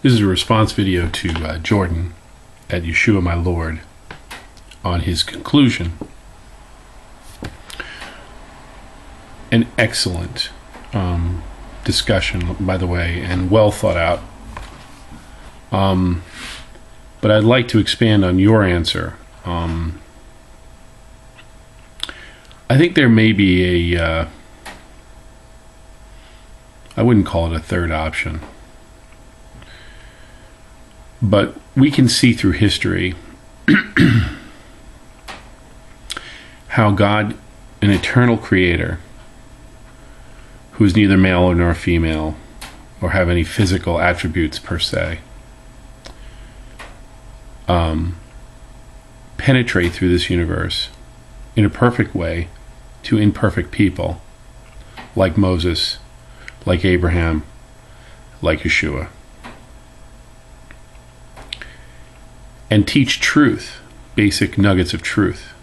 This is a response video to Jordan at Yeshua My Lord on his conclusion. An excellent discussion, by the way, and well thought out. But I'd like to expand on your answer. I think there may be a, I wouldn't call it a third option, but we can see through history how God, an eternal creator, who is neither male nor female, or have any physical attributes per se, penetrate through this universe in a perfect way to imperfect people like Moses, like Abraham, like Yeshua, and teach truth, basic nuggets of truth.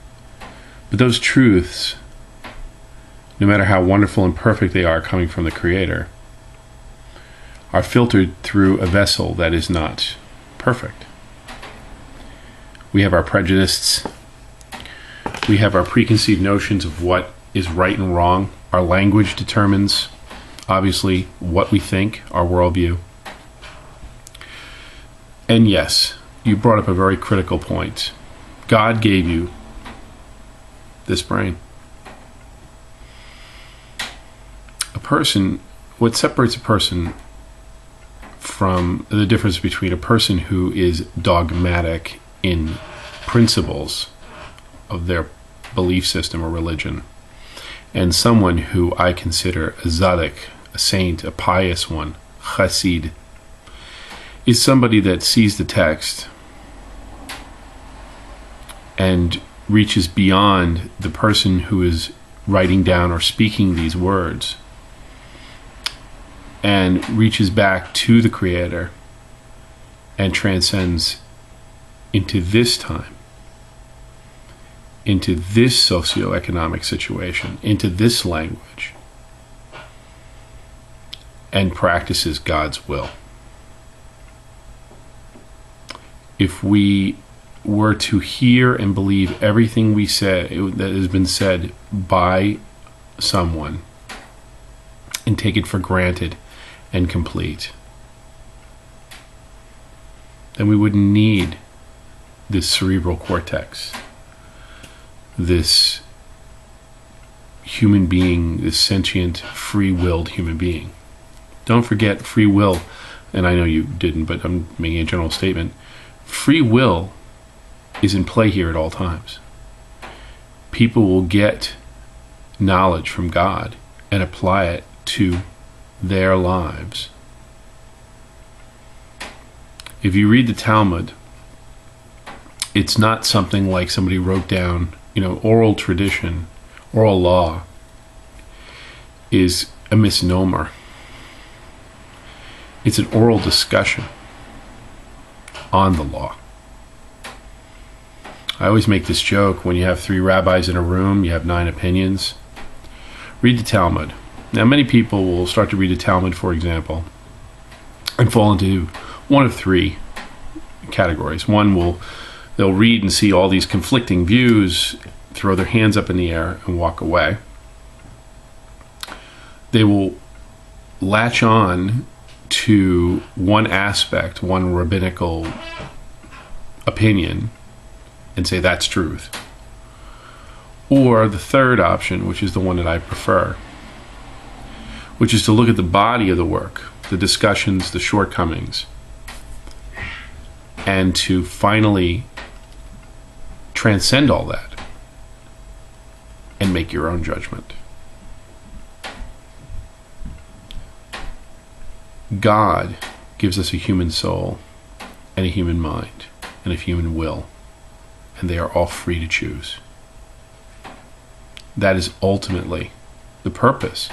But those truths, no matter how wonderful and perfect they are coming from the Creator, are filtered through a vessel that is not perfect. We have our prejudices. We have our preconceived notions of what is right and wrong. Our language determines, obviously, what we think, our worldview. And yes, you brought up a very critical point. God gave you this brain. A person, what separates a person from the difference between a person who is dogmatic in principles of their belief system or religion and someone who I consider a tzaddik, a saint, a pious one, chassid, is somebody that sees the text and reaches beyond the person who is writing down or speaking these words and reaches back to the Creator and transcends into this time, into this socioeconomic situation, into this language, and practices God's will. If we were to hear and believe everything we say that has been said by someone and take it for granted and complete, then we wouldn't need this cerebral cortex, this human being, this sentient, free-willed human being. Don't forget free will, and I know you didn't, but I'm making a general statement. Free will is in play here at all times. People will get knowledge from God and apply it to their lives. If you read the Talmud, it's not something like somebody wrote down. Oral tradition, oral law is a misnomer. It's an oral discussion on the law. I always make this joke: when you have 3 rabbis in a room, you have 9 opinions. Read the Talmud. Now, many people will start to read the Talmud, for example, and fall into one of 3 categories. One, they'll read and see all these conflicting views, throw their hands up in the air and walk away. They will latch on to one aspect, one rabbinical opinion, and say that's truth. Or the third option, which is the one that I prefer, which is to look at the body of the work, the discussions, the shortcomings, and to finally transcend all that and make your own judgment. God gives us a human soul and a human mind and a human will, and they are all free to choose. That is ultimately the purpose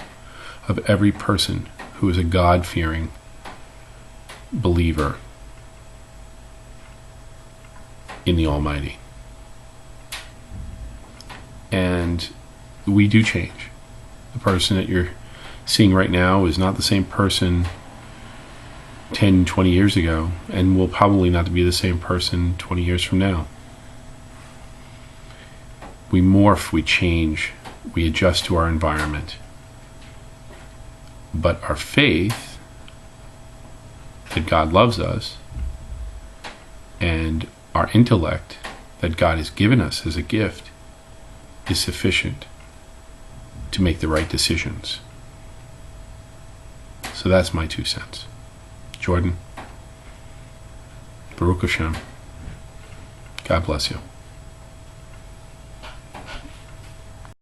of every person who is a God-fearing believer in the Almighty. And we do change. The person that you're seeing right now is not the same person 10, 20 years ago, and will probably not be the same person 20 years from now. We morph, we change, we adjust to our environment. But our faith that God loves us and our intellect that God has given us as a gift is sufficient to make the right decisions. So that's my 2 cents. Jordan, Baruch Hashem. God bless you.